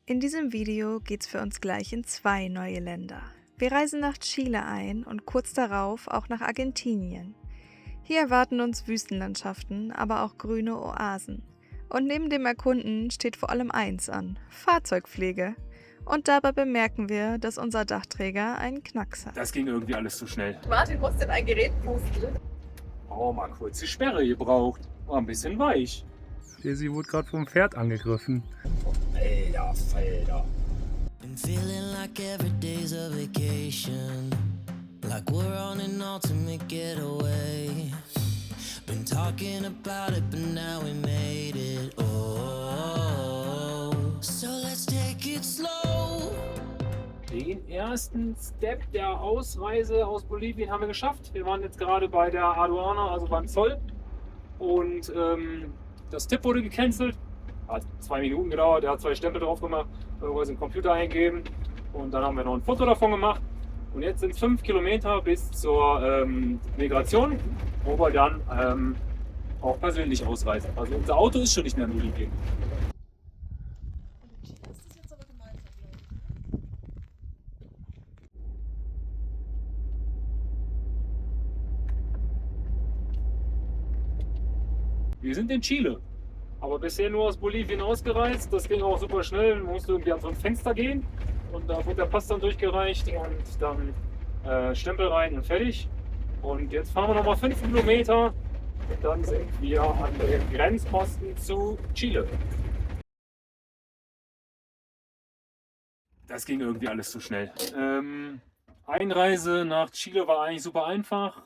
In diesem Video geht's für uns gleich in 2 neue Länder. Wir reisen nach Chile ein und kurz darauf auch nach Argentinien. Hier erwarten uns Wüstenlandschaften, aber auch grüne Oasen. Und neben dem Erkunden steht vor allem eins an: Fahrzeugpflege. Und dabei bemerken wir, dass unser Dachträger einen Knacks hat. Das ging irgendwie alles zu schnell. Martin musste in ein Gerät pusten. Oh, mal kurz die Sperre gebraucht. War ein bisschen weich. Sie wurde gerade vom Pferd angegriffen. Alter Falter. Been feeling like every day's a vacation, like we're on an ultimate getaway. Been talking about it, but now we made it. Oh, so let's take it slow. Den ersten Step der Ausreise aus Bolivien haben wir geschafft. Wir waren jetzt gerade bei der Aduana, also beim Zoll. Und das Tipp wurde gecancelt. Hat 2 Minuten gedauert, er hat 2 Stempel drauf gemacht, irgendwas im Computer eingegeben. Und dann haben wir noch ein Foto davon gemacht. Und jetzt sind es 5 Kilometer bis zur Migration, wo wir dann auch persönlich ausreisen. Also unser Auto ist schon nicht mehr in Bolivien. Wir sind in Chile, aber bisher nur aus Bolivien ausgereist. Das ging auch super schnell. Man musste irgendwie an so ein Fenster gehen und da wurde der Pass dann durchgereicht und dann Stempel rein und fertig. Und jetzt fahren wir nochmal 5 Kilometer und dann sind wir an dem Grenzposten zu Chile. Das ging irgendwie alles zu schnell. Einreise nach Chile war eigentlich super einfach.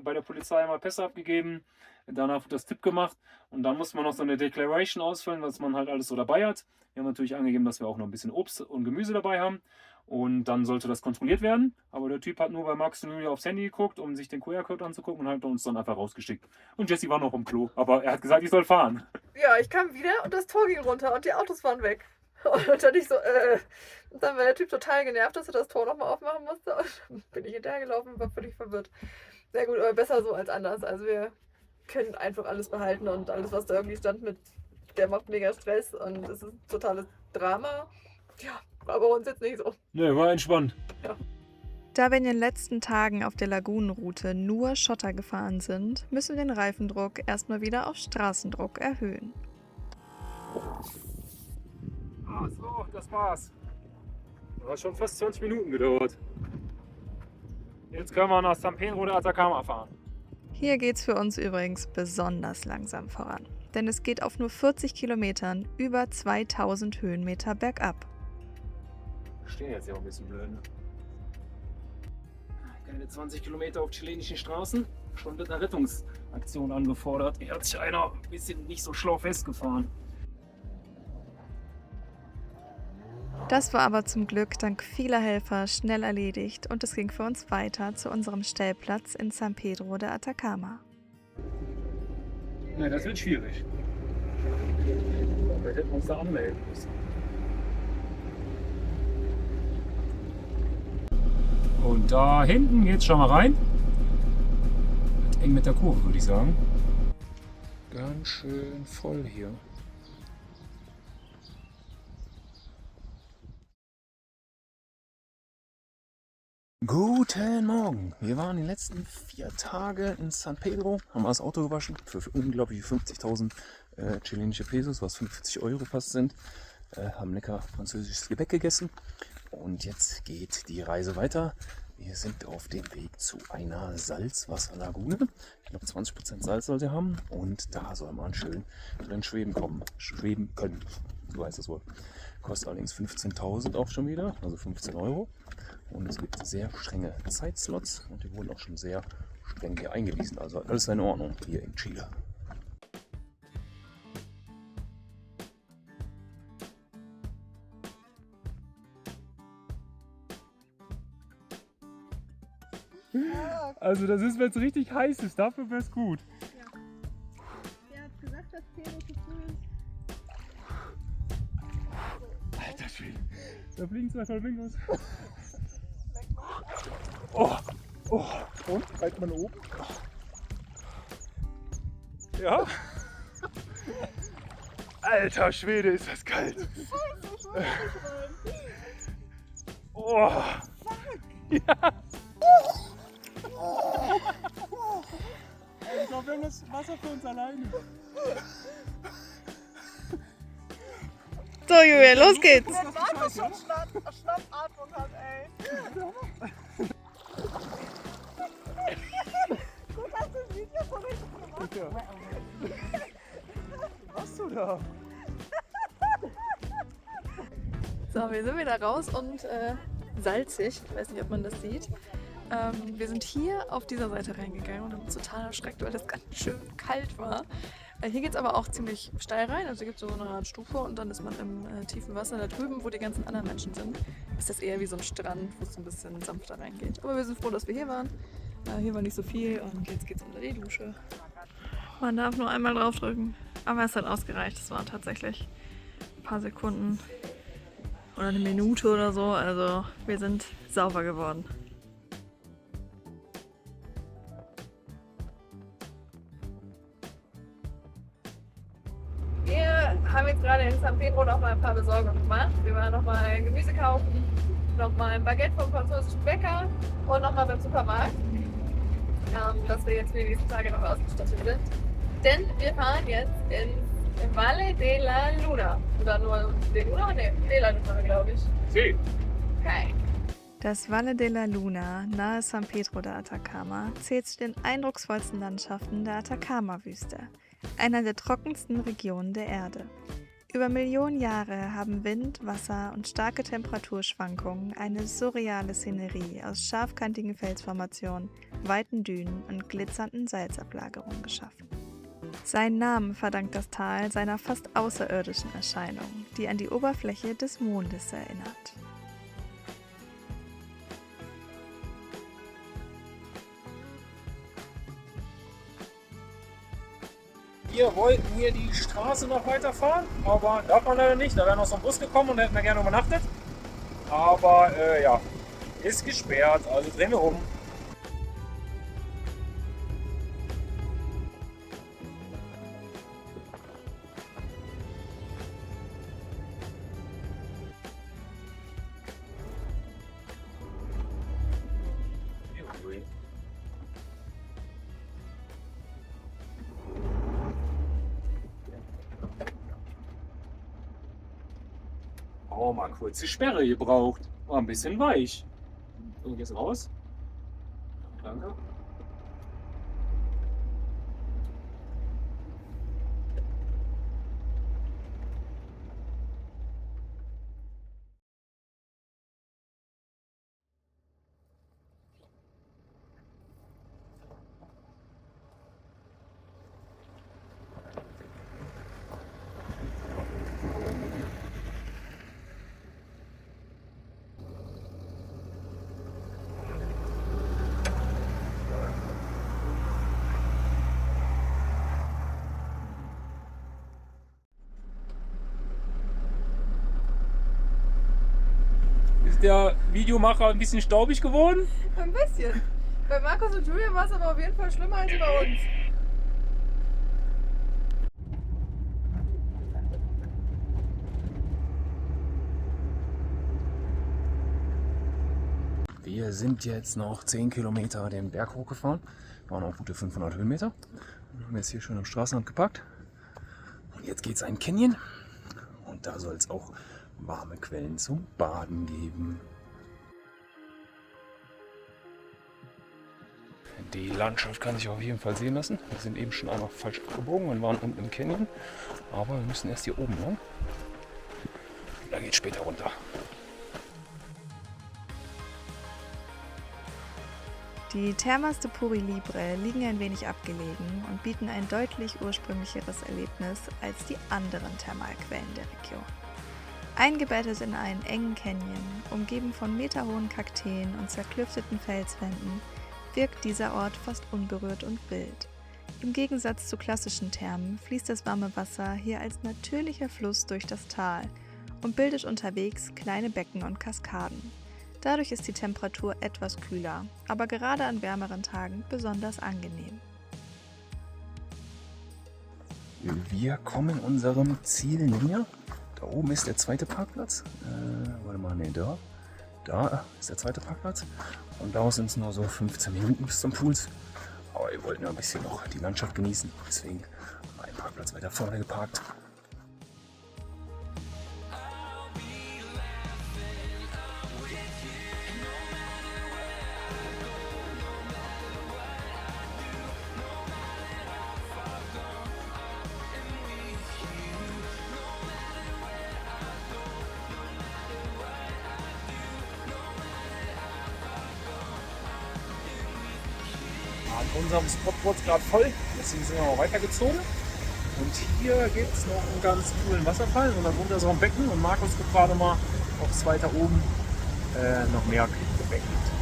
Bei der Polizei einmal Pässe abgegeben. Danach wird das Tipp gemacht und dann muss man noch so eine Declaration ausfüllen, was man halt alles so dabei hat. Wir haben natürlich angegeben, dass wir auch noch ein bisschen Obst und Gemüse dabei haben und dann sollte das kontrolliert werden. Aber der Typ hat nur bei Max und Julia aufs Handy geguckt, um sich den QR-Code anzugucken und hat uns dann einfach rausgeschickt. Und Jessie war noch im Klo, aber er hat gesagt, ich soll fahren. Ja, ich kam wieder und das Tor ging runter und die Autos waren weg. Und dann ich so, Und dann war der Typ total genervt, dass er das Tor nochmal aufmachen musste. Und dann bin ich hinterhergelaufen und war völlig verwirrt. Sehr gut, aber besser so als anders. Also wir können einfach alles behalten und alles, was da irgendwie stand, der macht mega Stress und es ist ein totales Drama. Ja, war bei uns jetzt nicht so. Ne, war entspannt. Da wir in den letzten Tagen auf der Lagunenroute nur Schotter gefahren sind, müssen wir den Reifendruck erstmal wieder auf Straßendruck erhöhen. Ah, so, das war's. Das hat schon fast 20 Minuten gedauert. Jetzt können wir nach San Pedro de Atacama fahren. Hier geht's für uns übrigens besonders langsam voran, denn es geht auf nur 40 Kilometern über 2000 Höhenmeter bergab. Wir stehen jetzt ja auch ein bisschen blöd. Ne? Keine 20 Kilometer auf chilenischen Straßen. Schon mit einer Rettungsaktion angefordert. Hier hat sich einer ein bisschen nicht so schlau festgefahren. Das war aber zum Glück dank vieler Helfer schnell erledigt und es ging für uns weiter zu unserem Stellplatz in San Pedro de Atacama. Ne, das wird schwierig. Wir hätten uns da anmelden müssen. Und da hinten geht's schon mal rein. Wird eng mit der Kurve, würde ich sagen. Ganz schön voll hier. Guten Morgen! Wir waren die letzten 4 Tage in San Pedro, haben das Auto gewaschen für unglaubliche 50.000 chilenische Pesos, was 45 Euro fast sind. Haben lecker französisches Gebäck gegessen und jetzt geht die Reise weiter. Wir sind auf dem Weg zu einer Salzwasserlagune. Ich glaube 20% Salz soll sie haben und da soll man schön drin schweben können. So heißt das Wort. Kostet allerdings 15.000 auch schon wieder, also 15 Euro. Und es gibt sehr strenge Zeitslots und die wurden auch schon sehr streng hier eingewiesen. Also alles in Ordnung hier in Chile. Also das ist, wenn es richtig heiß ist, dafür wäre es gut. Ja. Der hat gesagt, dass 10 Uhr zu früh ist. Alter Schwede, da fliegen 2 Flamingos. Oh, oh. Und? Halt mal oben. Ja. Alter Schwede, ist das kalt. Oh. Ja. Ich glaube, wir haben das Wasser für uns alleine. So, Julian, los geht's. Wenn Markus schon Schnappatmung hat, ey. Guck, hast du das Video von mir gemacht? Was du da? So, wir sind wieder raus und salzig. Ich weiß nicht, ob man das sieht. Wir sind hier auf dieser Seite reingegangen und haben uns total erschreckt, weil das ganz schön kalt war. Hier geht es aber auch ziemlich steil rein, also hier gibt es so eine Art Stufe und dann ist man im tiefen Wasser. Da drüben, wo die ganzen anderen Menschen sind, ist das eher wie so ein Strand, wo es ein bisschen sanfter reingeht. Aber wir sind froh, dass wir hier waren. Hier war nicht so viel und jetzt geht es unter die Dusche. Man darf nur einmal draufdrücken, aber es hat ausgereicht. Es waren tatsächlich ein paar Sekunden oder eine Minute oder so. Also wir sind sauber geworden. Wir haben jetzt gerade in San Pedro noch mal ein paar Besorgungen gemacht. Wir waren noch mal Gemüse kaufen, noch mal ein Baguette vom französischen Bäcker und noch mal beim Supermarkt, dass wir jetzt für die nächsten Tage noch ausgestattet sind. Denn wir fahren jetzt in Valle de la Luna. Oder nur de Luna? Ne, de la Luna, glaube ich. Sí. Okay. Das Valle de la Luna nahe San Pedro de Atacama zählt zu den eindrucksvollsten Landschaften der Atacama-Wüste, einer der trockensten Regionen der Erde. Über Millionen Jahre haben Wind, Wasser und starke Temperaturschwankungen eine surreale Szenerie aus scharfkantigen Felsformationen, weiten Dünen und glitzernden Salzablagerungen geschaffen. Seinen Namen verdankt das Tal seiner fast außerirdischen Erscheinung, die an die Oberfläche des Mondes erinnert. Wir wollten hier die Straße noch weiterfahren, aber darf man leider nicht. Da wäre noch so ein Bus gekommen und da hätten wir gerne übernachtet. Aber ja, ist gesperrt, also drehen wir um. Oh, mal kurz die Sperre gebraucht. War ein bisschen weich. So, jetzt raus. Danke. Ist der Videomacher ein bisschen staubig geworden? Ein bisschen. Bei Markus und Julia war es aber auf jeden Fall schlimmer als bei uns. Wir sind jetzt noch 10 Kilometer den Berg hochgefahren. Waren auch gute 500 Höhenmeter. Wir haben jetzt hier schön am Straßenrand geparkt. Und jetzt geht es einen Canyon. Und da soll es auch warme Quellen zum Baden geben. Die Landschaft kann sich auf jeden Fall sehen lassen. Wir sind eben schon einmal falsch abgebogen und waren unten im Canyon. Aber wir müssen erst hier oben lang. Und da geht es später runter. Die Termas de Puri Libre liegen ein wenig abgelegen und bieten ein deutlich ursprünglicheres Erlebnis als die anderen Thermalquellen der Region. Eingebettet in einen engen Canyon, umgeben von meterhohen Kakteen und zerklüfteten Felswänden, wirkt dieser Ort fast unberührt und wild. Im Gegensatz zu klassischen Thermen fließt das warme Wasser hier als natürlicher Fluss durch das Tal und bildet unterwegs kleine Becken und Kaskaden. Dadurch ist die Temperatur etwas kühler, aber gerade an wärmeren Tagen besonders angenehm. Wir kommen unserem Ziel näher. Da oben ist der zweite Parkplatz. Warte mal, ne, da ist der zweite Parkplatz. Und da sind es nur so 15 Minuten bis zum Pools. Aber wir wollten ja ein bisschen noch die Landschaft genießen. Deswegen haben wir einen Parkplatz weiter vorne geparkt. An unserem Spot wurde es gerade voll, deswegen sind wir auch weitergezogen. Und hier gibt es noch einen ganz coolen Wasserfall und darunter so ein Becken. Und Markus guckt gerade mal, ob es weiter oben noch mehr Becken gibt.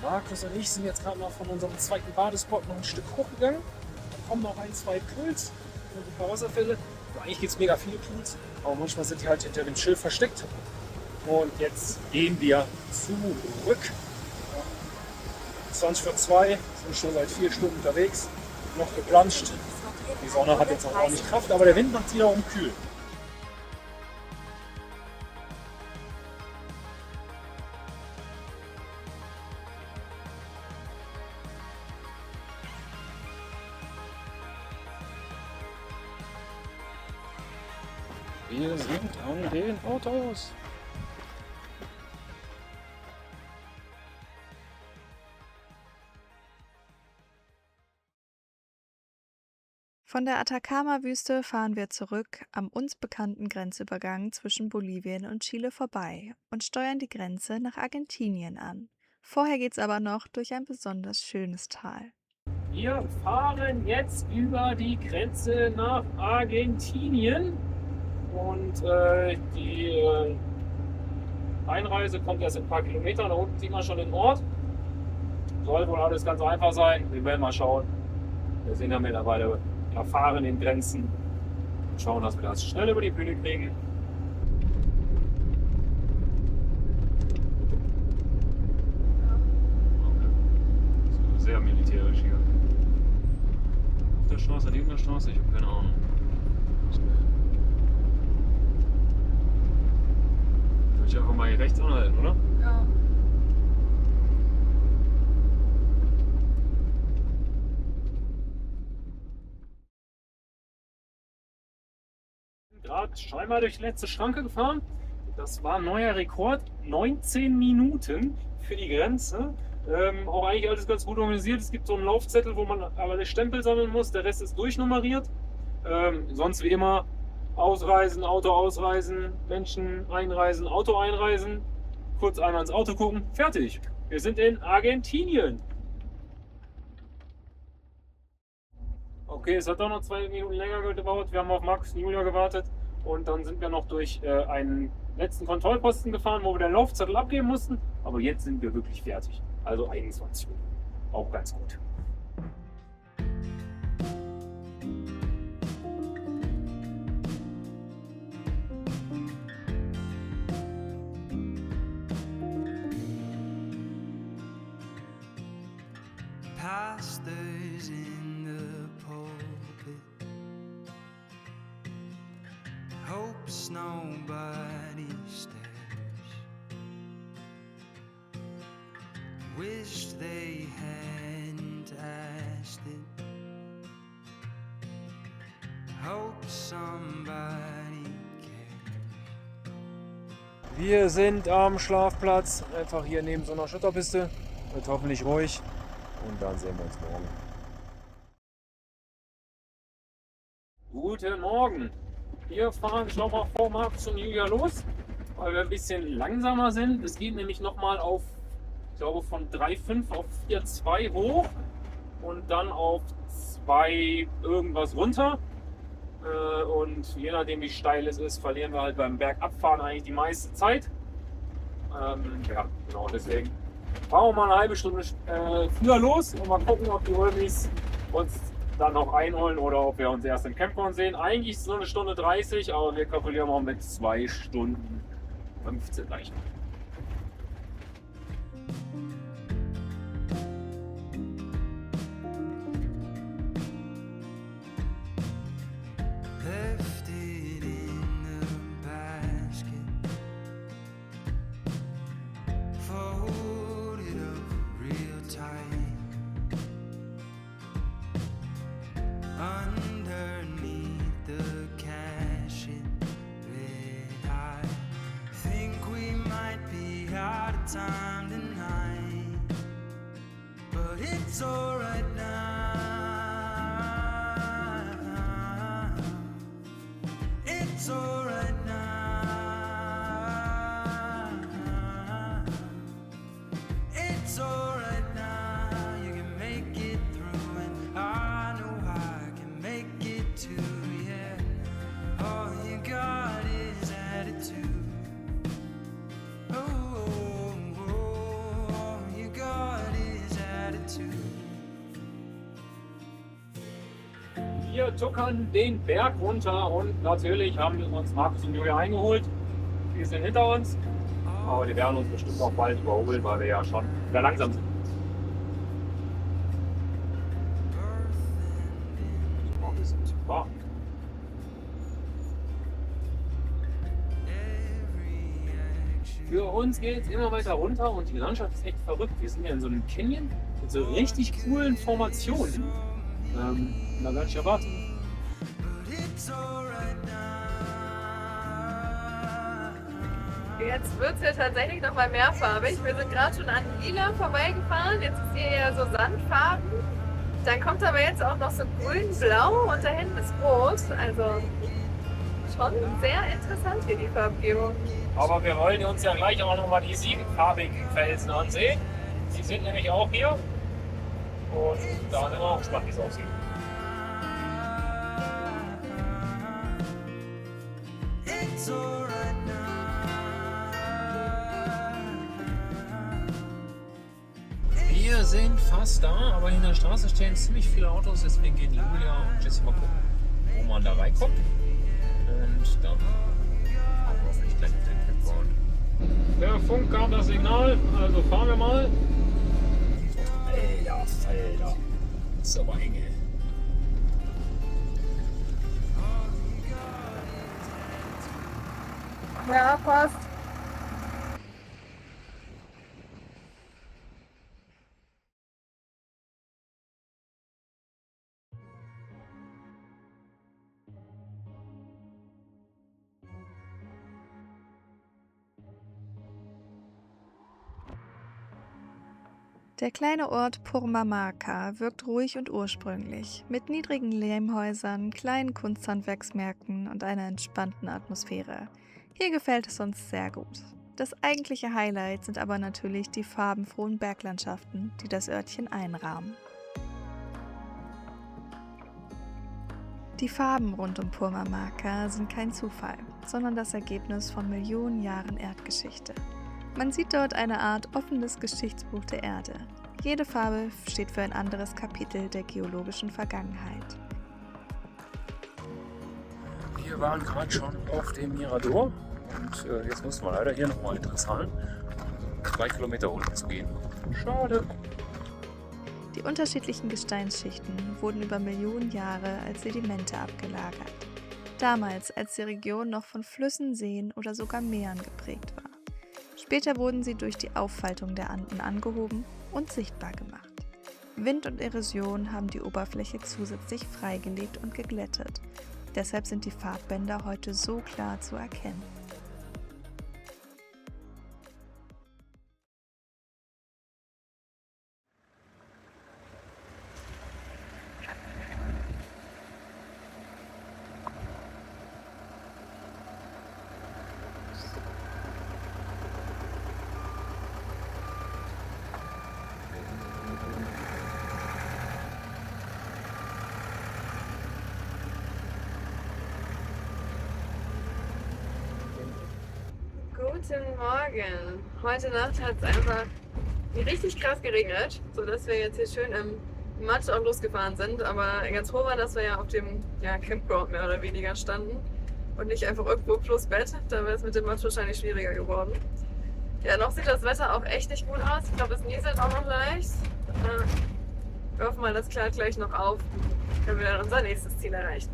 Markus und ich sind jetzt gerade mal von unserem zweiten Badespot noch ein Stück hochgegangen. Da kommen noch ein, zwei Pools und ein paar Wasserfälle. Also eigentlich gibt es mega viele Pools, aber manchmal sind die halt hinter dem Schild versteckt. Und jetzt gehen wir zurück. 20 vor 2, sind schon seit 4 Stunden unterwegs, noch geplanscht. Die Sonne hat jetzt auch ordentlich Kraft, aber der Wind macht es wiederum kühl. Wir sind an den Autos. Von der Atacama-Wüste fahren wir zurück am uns bekannten Grenzübergang zwischen Bolivien und Chile vorbei und steuern die Grenze nach Argentinien an. Vorher geht's aber noch durch ein besonders schönes Tal. Wir fahren jetzt über die Grenze nach Argentinien und die Einreise kommt erst in ein paar Kilometern. Da unten sieht man schon den Ort. Soll wohl alles ganz einfach sein. Wir werden mal schauen. Wir sind ja mittlerweile erfahren in Grenzen und schauen, dass wir das schnell über die Bühne kriegen. Okay. So, sehr militärisch hier. Auf der Straße, neben der Straße, ich habe keine Ahnung. Würde ich einfach mal hier rechts anhalten, oder? Ja. Gerade scheinbar durch die letzte Schranke gefahren. Das war ein neuer Rekord. 19 Minuten für die Grenze. Auch eigentlich alles ganz gut organisiert. Es gibt so einen Laufzettel, wo man aber den Stempel sammeln muss. Der Rest ist durchnummeriert. Sonst wie immer ausreisen, Auto ausreisen, Menschen einreisen, Auto einreisen. Kurz einmal ins Auto gucken. Fertig. Wir sind in Argentinien. Okay, es hat doch noch 2 Minuten länger gedauert. Wir haben auf Max und Julia gewartet und dann sind wir noch durch einen letzten Kontrollposten gefahren, wo wir den Laufzettel abgeben mussten. Aber jetzt sind wir wirklich fertig. Also 21 Minuten. Auch ganz gut. Pastors in the pulpit, hopes nobody stares, wish they hadn't asked it, hope somebody cares. Wir sind am Schlafplatz, einfach hier neben so einer Schotterpiste. Wird hoffentlich ruhig. Und dann sehen wir uns morgen. Guten Morgen. Wir fahren schon mal vor Markus und Julia los, weil wir ein bisschen langsamer sind. Es geht nämlich nochmal auf, ich glaube, von 3,5 auf 4,2 hoch und dann auf 2 irgendwas runter. Und je nachdem wie steil es ist, verlieren wir halt beim Bergabfahren eigentlich die meiste Zeit. Ja, genau, deswegen fahren wir mal eine halbe Stunde früher los und mal gucken, ob die Ulmis uns dann noch einholen oder ob wir uns erst im Campground sehen. Eigentlich ist es nur eine Stunde 30, aber wir kalkulieren mal mit 2 Stunden 15 gleich. Left it in the basket, folded up real tight. Underneath the cash it read, I think we might be out of time tonight, but it's alright now. It's alright now. It's alright now. You can make it through, and I know I can make it too. Yeah, all you got is attitude. Oh, all you got is attitude. Wir tuckern den Berg runter und natürlich haben wir uns Markus und Julia eingeholt. Die sind hinter uns, aber die werden uns bestimmt auch bald überholen, weil wir ja schon sehr langsam sind. Oh, wir sind super. Für uns geht es immer weiter runter und die Landschaft ist echt verrückt. Wir sind ja in so einem Canyon mit so richtig coolen Formationen. Da werde ich erwarten. Jetzt wird es ja tatsächlich nochmal mehrfarbig. Wir sind gerade schon an Lila vorbeigefahren. Jetzt ist hier ja so Sandfarben. Dann kommt aber jetzt auch noch so grün-blau und da hinten ist rot. Also schon sehr interessant hier die Farbgebung. Aber wir wollen uns ja gleich auch nochmal die siebenfarbigen Felsen ansehen. Die sind nämlich auch hier. Und da sind wir auch gespannt, wie es aussieht. It's alright now. Wir sind fast da, aber in der Straße stehen ziemlich viele Autos, deswegen gehen Julia und Jessie mal gucken, wo man da reinkommt. Und dann fahren wir hoffentlich gleich mit dem Campground. Der Funk gab das Signal, also fahren wir mal. Alter Falter, das ist aber eng. Ja, passt. Der kleine Ort Purmamarca wirkt ruhig und ursprünglich, mit niedrigen Lehmhäusern, kleinen Kunsthandwerksmärkten und einer entspannten Atmosphäre. Hier gefällt es uns sehr gut. Das eigentliche Highlight sind aber natürlich die farbenfrohen Berglandschaften, die das Örtchen einrahmen. Die Farben rund um Purmamarca sind kein Zufall, sondern das Ergebnis von Millionen Jahren Erdgeschichte. Man sieht dort eine Art offenes Geschichtsbuch der Erde. Jede Farbe steht für ein anderes Kapitel der geologischen Vergangenheit. Wir waren gerade schon auf dem Mirador und jetzt müssen wir leider hier nochmal interessant 2 Kilometer runter zu gehen. Schade. Die unterschiedlichen Gesteinsschichten wurden über Millionen Jahre als Sedimente abgelagert. Damals, als die Region noch von Flüssen, Seen oder sogar Meeren geprägt war. Später wurden sie durch die Auffaltung der Anden angehoben und sichtbar gemacht. Wind und Erosion haben die Oberfläche zusätzlich freigelegt und geglättet. Deshalb sind die Farbbänder heute so klar zu erkennen. Guten Morgen. Heute Nacht hat es einfach richtig krass geregnet, sodass wir jetzt hier schön im Matsch auch losgefahren sind. Aber ganz froh war, dass wir ja auf dem Campground mehr oder weniger standen und nicht einfach irgendwo plus Bett. Da wäre es mit dem Matsch wahrscheinlich schwieriger geworden. Ja, noch sieht das Wetter auch echt nicht gut aus. Ich glaube, es nieselt auch noch leicht. Wir hoffen mal, das klärt gleich noch auf, wenn wir dann unser nächstes Ziel erreichen.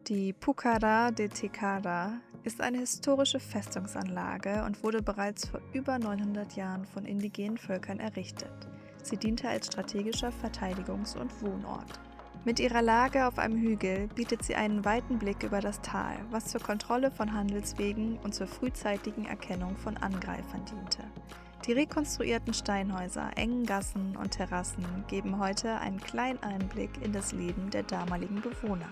Die Pucará de Tikada ist eine historische Festungsanlage und wurde bereits vor über 900 Jahren von indigenen Völkern errichtet. Sie diente als strategischer Verteidigungs- und Wohnort. Mit ihrer Lage auf einem Hügel bietet sie einen weiten Blick über das Tal, was zur Kontrolle von Handelswegen und zur frühzeitigen Erkennung von Angreifern diente. Die rekonstruierten Steinhäuser, engen Gassen und Terrassen geben heute einen kleinen Einblick in das Leben der damaligen Bewohner.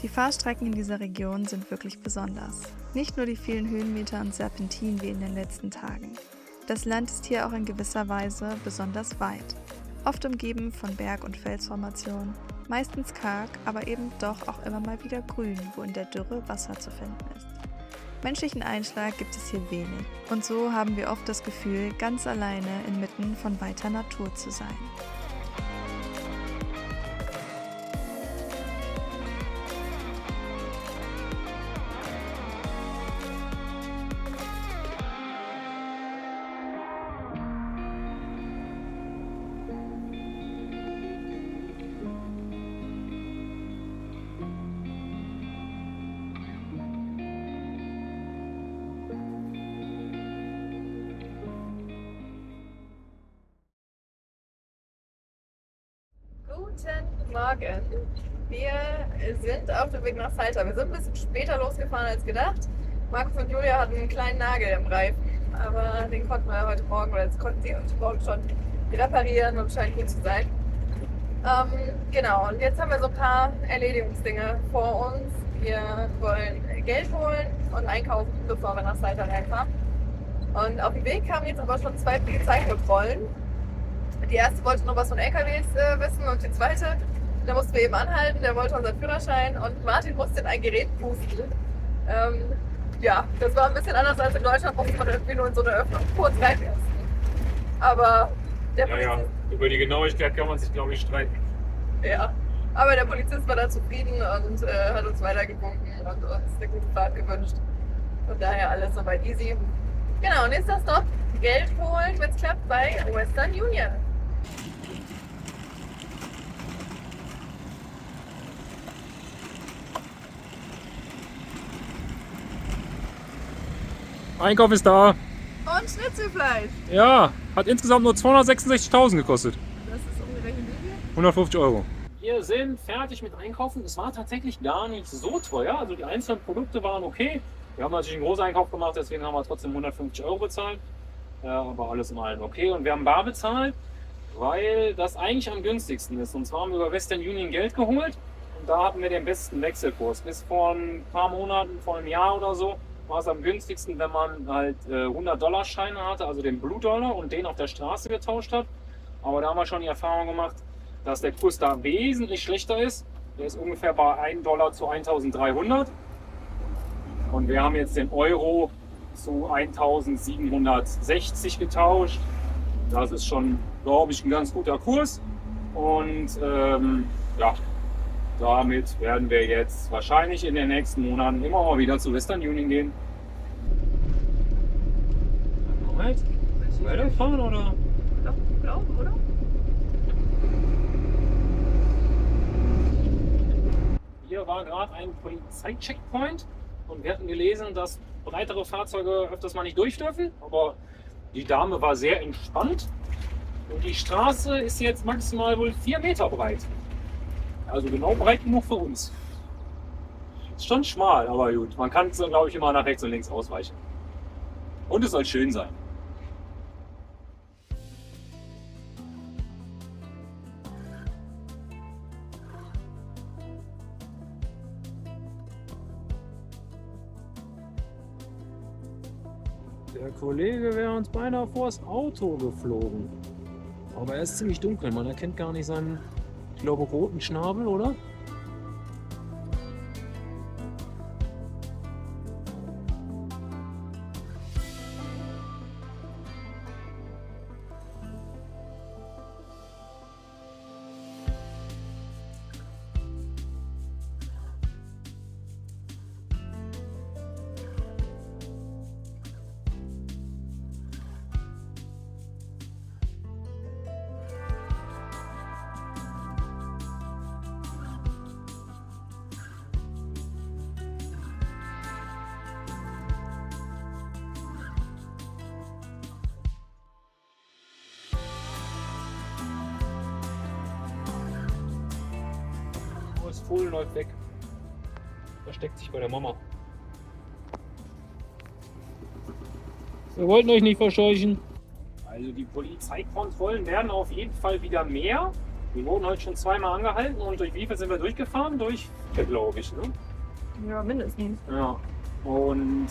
Die Fahrstrecken in dieser Region sind wirklich besonders. Nicht nur die vielen Höhenmeter und Serpentinen wie in den letzten Tagen. Das Land ist hier auch in gewisser Weise besonders weit. Oft umgeben von Berg- und Felsformationen, meistens karg, aber eben doch auch immer mal wieder grün, wo in der Dürre Wasser zu finden ist. Menschlichen Einschlag gibt es hier wenig. Und so haben wir oft das Gefühl, ganz alleine inmitten von weiter Natur zu sein. Guten Morgen. Wir sind auf dem Weg nach Salta. Wir sind ein bisschen später losgefahren als gedacht. Markus und Julia hatten einen kleinen Nagel im Reifen, aber den konnten wir heute Morgen, oder das konnten sie heute Morgen schon reparieren und scheint gut zu sein. Genau, und jetzt haben wir so ein paar Erledigungsdinge vor uns. Wir wollen Geld holen und einkaufen, bevor wir nach Salta reinfahren. Und auf dem Weg kamen jetzt aber schon 2 Polizeikontrollen. Die erste wollte noch was von LKWs wissen und die zweite, da mussten wir eben anhalten, der wollte unseren Führerschein und Martin musste in ein Gerät pusten. Ja, das war ein bisschen anders als in Deutschland, musste man irgendwie nur in so eine Öffnung kurz reinlassen. Aber der Polizist... Ja, über die Genauigkeit kann man sich, glaube ich, streiten. Ja, aber der Polizist war da zufrieden und hat uns weitergewunken und uns eine gute Fahrt gewünscht. Von daher alles soweit easy. Genau, nächster Stop, Geld holen, wenn es klappt, bei Western Union. Einkauf ist da. Und Schnitzelfleisch. Ja, hat insgesamt nur 266.000 gekostet. Das ist umgerechnet wie viel? 150 €. Wir sind fertig mit Einkaufen. Es war tatsächlich gar nicht so teuer. Also die einzelnen Produkte waren okay. Wir haben natürlich einen Großeinkauf gemacht, deswegen haben wir trotzdem 150 € bezahlt. Aber alles in allem okay. Und wir haben bar bezahlt, weil das eigentlich am günstigsten ist. Und zwar haben wir über Western Union Geld geholt. Und da hatten wir den besten Wechselkurs. Bis vor ein paar Monaten, vor einem Jahr oder so, war es am günstigsten, wenn man halt 100-Dollar-Scheine hatte, also den Blue Dollar, und den auf der Straße getauscht hat. Aber da haben wir schon die Erfahrung gemacht, dass der Kurs da wesentlich schlechter ist. Der ist ungefähr bei 1 Dollar zu 1.300. Und wir haben jetzt den Euro zu 1.760 getauscht. Das ist schon, glaube ich, ein ganz guter Kurs. Und ja, damit werden wir jetzt wahrscheinlich in den nächsten Monaten immer mal wieder zu Western Union gehen. Moment, weiterfahren oder? Doch, glauben, oder? Hier war gerade ein Polizeicheckpoint und wir hatten gelesen, dass breitere Fahrzeuge öfters mal nicht durch dürfen. Aber die Dame war sehr entspannt und die Straße ist jetzt maximal wohl 4 Meter breit. Also genau breit genug für uns. Ist schon schmal, aber gut. Man kann, glaube ich, immer nach rechts und links ausweichen. Und es soll schön sein. Der Kollege wäre uns beinahe vors Auto geflogen. Aber er ist ziemlich dunkel, man erkennt gar nicht seinen, ich glaube, roten Schnabel, oder? Das Fohlen läuft weg. Versteckt sich bei der Mama. Wir wollten euch nicht verscheuchen. Also die Polizeikontrollen werden auf jeden Fall wieder mehr. Wir wurden heute schon zweimal angehalten und durch wie viel sind wir durchgefahren? Durch 4, glaube ich. Ne? Ja, mindestens. Ja. Und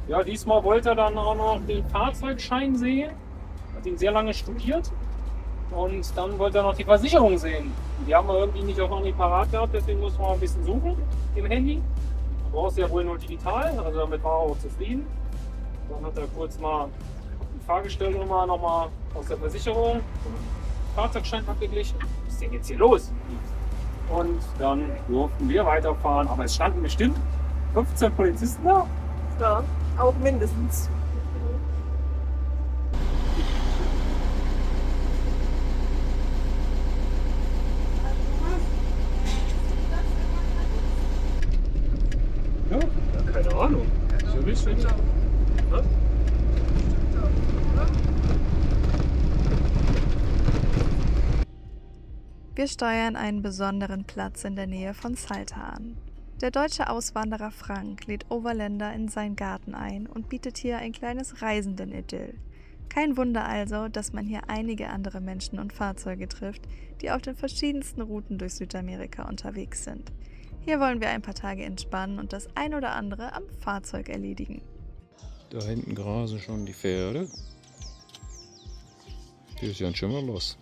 ja, diesmal wollte er dann auch noch den Fahrzeugschein sehen. Hat ihn sehr lange studiert. Und dann wollte er noch die Versicherung sehen. Die haben wir irgendwie nicht auf Anhieb parat gehabt, deswegen muss man ein bisschen suchen im Handy. Du brauchst ja wohl nur digital, also damit war er auch zufrieden. Dann hat er kurz mal die Fahrgestellnummer nochmal aus der Versicherung, Fahrzeugschein abgeglichen. Was ist denn jetzt hier los? Und dann durften wir weiterfahren, aber es standen bestimmt 15 Polizisten da. Ja, auch mindestens. Ja, keine Ahnung. So willst du nicht. Ja? Wir steuern einen besonderen Platz in der Nähe von Salta an. Der deutsche Auswanderer Frank lädt Overländer in seinen Garten ein und bietet hier ein kleines Reisenden-Idyll. Kein Wunder also, dass man hier einige andere Menschen und Fahrzeuge trifft, die auf den verschiedensten Routen durch Südamerika unterwegs sind. Hier wollen wir ein paar Tage entspannen und das ein oder andere am Fahrzeug erledigen. Da hinten grasen schon die Pferde. Die ist ja schon mal los.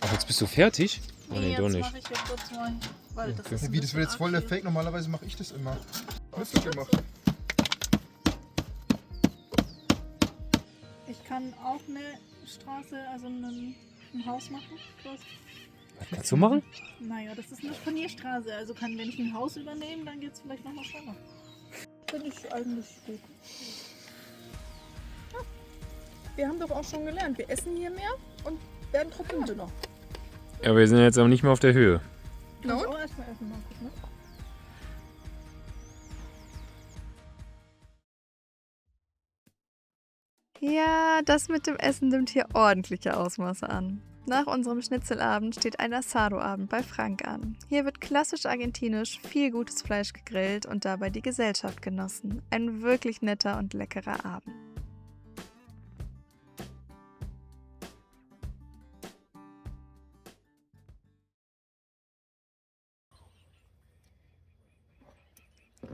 Ach, jetzt bist du fertig? Oh, nee, doch nicht. Mache ich ja kurz mal, weil das Okay. ist ein Wie, das wird bisschen jetzt voll der arg Fake? Normalerweise mache ich das immer. Was hast du gemacht? Ich kann auch eine Straße, also ein Haus machen. Was kannst du machen? Naja, das ist eine Furnierstraße. Also wenn ich ein Haus übernehme, dann geht es vielleicht nochmal schneller. Finde ich eigentlich gut. Ja. Wir haben doch auch schon gelernt, wir essen hier mehr und werden trotzdem dünner. Ja, wir sind jetzt aber nicht mehr auf der Höhe. Du musst auch erstmal essen, Markus, ne? Ja, das mit dem Essen nimmt hier ordentliche Ausmaße an. Nach unserem Schnitzelabend steht ein Asado-Abend bei Frank an. Hier wird klassisch argentinisch viel gutes Fleisch gegrillt und dabei die Gesellschaft genossen. Ein wirklich netter und leckerer Abend.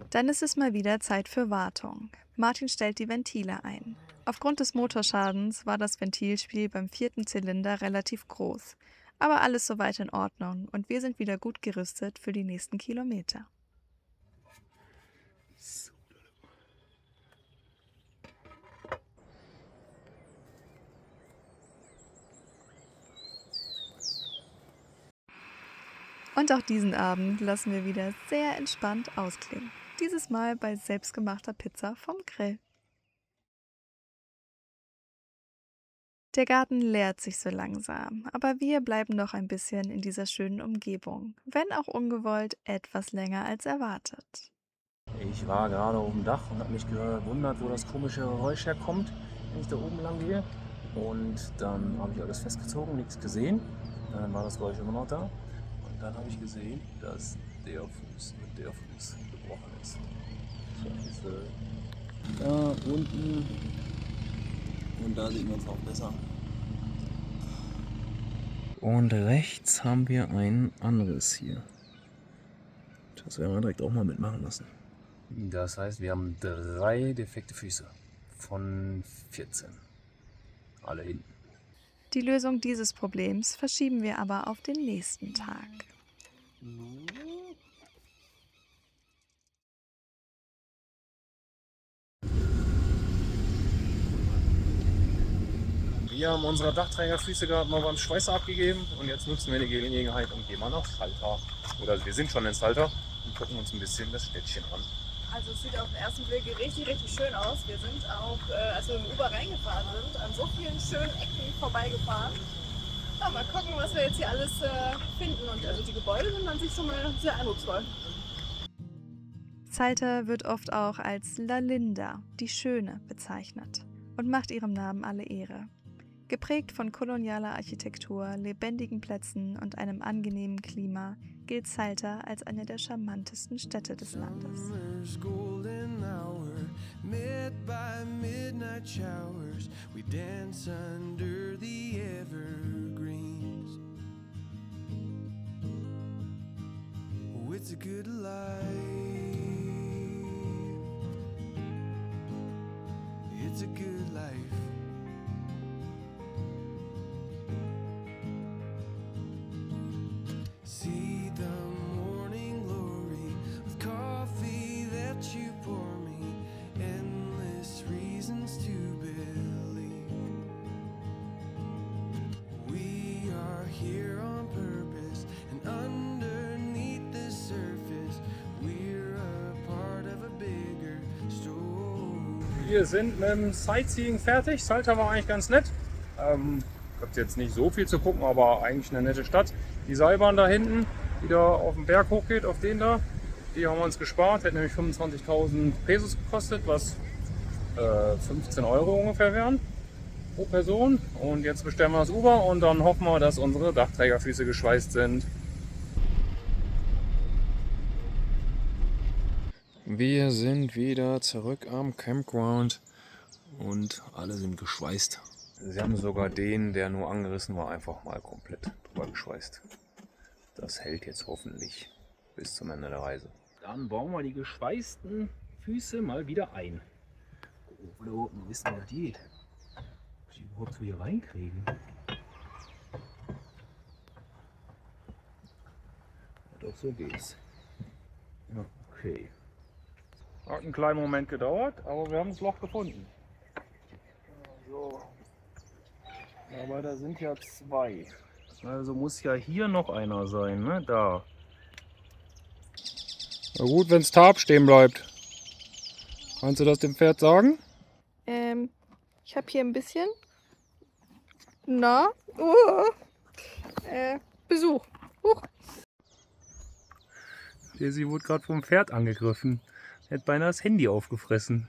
Dann ist es mal wieder Zeit für Wartung. Martin stellt die Ventile ein. Aufgrund des Motorschadens war das Ventilspiel beim 4. Zylinder relativ groß. Aber alles soweit in Ordnung und wir sind wieder gut gerüstet für die nächsten Kilometer. Und auch diesen Abend lassen wir wieder sehr entspannt ausklingen. Dieses Mal bei selbstgemachter Pizza vom Grill. Der Garten leert sich so langsam, aber wir bleiben noch ein bisschen in dieser schönen Umgebung, wenn auch ungewollt etwas länger als erwartet. Ich war gerade auf dem Dach und habe mich gewundert, wo das komische Geräusch herkommt, wenn ich da oben lang gehe. Und dann habe ich alles festgezogen, nichts gesehen. Dann war das Geräusch immer noch da. Und dann habe ich gesehen, dass der Fuß mit der Fuß gebrochen ist. Scheiße. Da unten. Und da sieht man es auch besser. Und rechts haben wir ein anderes hier. Das werden wir direkt auch mal mitmachen lassen. Das heißt, wir haben 3 defekte Füße von 14. Alle hinten. Die Lösung dieses Problems verschieben wir aber auf den nächsten Tag. Wir haben unsere Dachträgerfüße gerade mal beim Schweißer abgegeben und jetzt nutzen wir die Gelegenheit und gehen mal nach Salta. Oder wir sind schon in Salta und gucken uns ein bisschen das Städtchen an. Also es sieht auf den ersten Blick richtig, richtig schön aus. Wir sind auch, als wir im Uber reingefahren sind, an so vielen schönen Ecken vorbeigefahren. Ja, mal gucken, was wir jetzt hier alles finden. Und also die Gebäude sind an sich schon mal sehr eindrucksvoll. Salta wird oft auch als La Linda, die Schöne, bezeichnet und macht ihrem Namen alle Ehre. Geprägt von kolonialer Architektur, lebendigen Plätzen und einem angenehmen Klima gilt Salta als eine der charmantesten Städte des Landes. Summer's golden hour, met by midnight showers, we dance under the evergreens. Oh, it's a good life. It's a good life. See the morning glory with coffee that you pour me, endless reasons to believe. We are here on purpose, and underneath the surface, we're a part of a bigger story. Wir sind mit dem Sightseeing fertig. Salta war eigentlich ganz nett. Gibt jetzt nicht so viel zu gucken, aber eigentlich eine nette Stadt. Die Seilbahn da hinten, die da auf den Berg hochgeht, auf den da, die haben wir uns gespart. Hätte nämlich 25.000 Pesos gekostet, was 15 Euro ungefähr wären pro Person. Und jetzt bestellen wir das Uber und dann hoffen wir, dass unsere Dachträgerfüße geschweißt sind. Wir sind wieder zurück am Campground und alle sind geschweißt. Sie haben sogar den, der nur angerissen war, einfach mal komplett drüber geschweißt. Das hält jetzt hoffentlich bis zum Ende der Reise. Dann bauen wir die geschweißten Füße mal wieder ein. Da unten wissen, wie das geht. Ob ich die überhaupt so hier reinkriegen. Ja, doch, so geht's. Ja, okay. Hat einen kleinen Moment gedauert, aber wir haben das Loch gefunden. So. Aber da sind ja 2. Also muss ja hier noch einer sein, ne? Da. Na gut, wenn es Tarp stehen bleibt. Kannst du das dem Pferd sagen? Ich habe hier ein bisschen. Na? Besuch. Sie wurde gerade vom Pferd angegriffen. Hätte beinahe das Handy aufgefressen.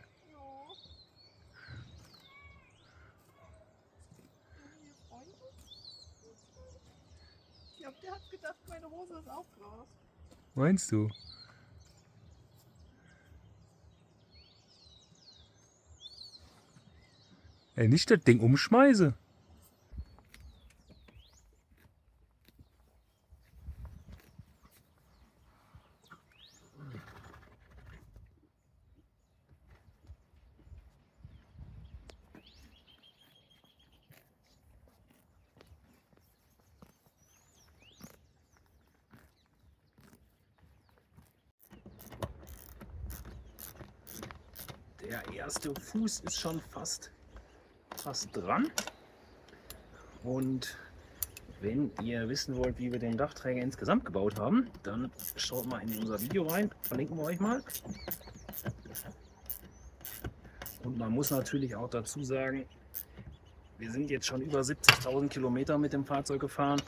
Ich glaube, der hat gedacht, meine Hose ist auch Gras. Meinst du? Ey, nicht das Ding umschmeiße. Der erste Fuß ist schon fast dran. Und wenn ihr wissen wollt, wie wir den Dachträger insgesamt gebaut haben, dann schaut mal in unser Video rein. Verlinken wir euch mal. Und man muss natürlich auch dazu sagen, wir sind jetzt schon über 70.000 Kilometer mit dem Fahrzeug gefahren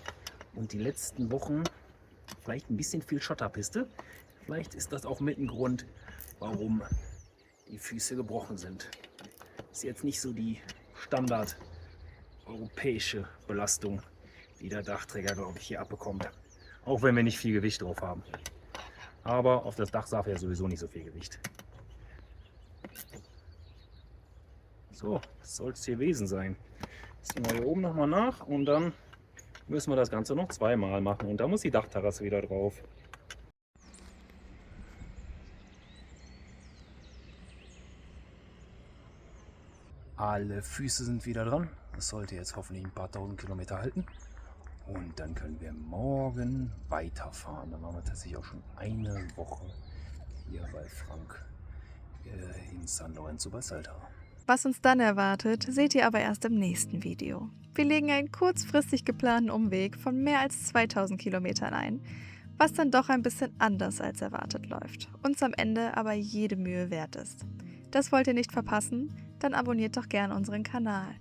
und die letzten Wochen vielleicht ein bisschen viel Schotterpiste. Vielleicht ist das auch mit ein Grund, warum die Füße gebrochen sind. Ist jetzt nicht so die Standard europäische Belastung, die der Dachträger, glaube ich, hier abbekommt. Auch wenn wir nicht viel Gewicht drauf haben. Aber auf das Dach darf ja sowieso nicht so viel Gewicht. So, das soll es hier gewesen sein. Ziehen wir hier oben nochmal nach und dann müssen wir das Ganze noch zweimal machen. Und da muss die Dachterrasse wieder drauf. Alle Füße sind wieder dran. Das sollte jetzt hoffentlich ein paar tausend Kilometer halten. Und dann können wir morgen weiterfahren. Dann haben wir tatsächlich auch schon eine Woche hier bei Frank in San Lorenzo bei Salta. Was uns dann erwartet, seht ihr aber erst im nächsten Video. Wir legen einen kurzfristig geplanten Umweg von mehr als 2000 Kilometern ein, was dann doch ein bisschen anders als erwartet läuft, uns am Ende aber jede Mühe wert ist. Das wollt ihr nicht verpassen? Dann abonniert doch gern unseren Kanal.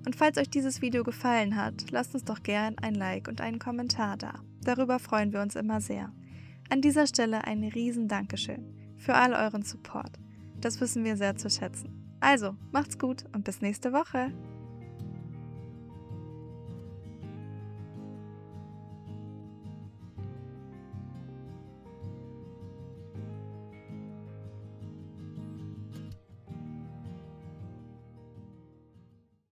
Und falls euch dieses Video gefallen hat, lasst uns doch gern ein Like und einen Kommentar da. Darüber freuen wir uns immer sehr. An dieser Stelle ein riesen Dankeschön für all euren Support. Das wissen wir sehr zu schätzen. Also, macht's gut und bis nächste Woche.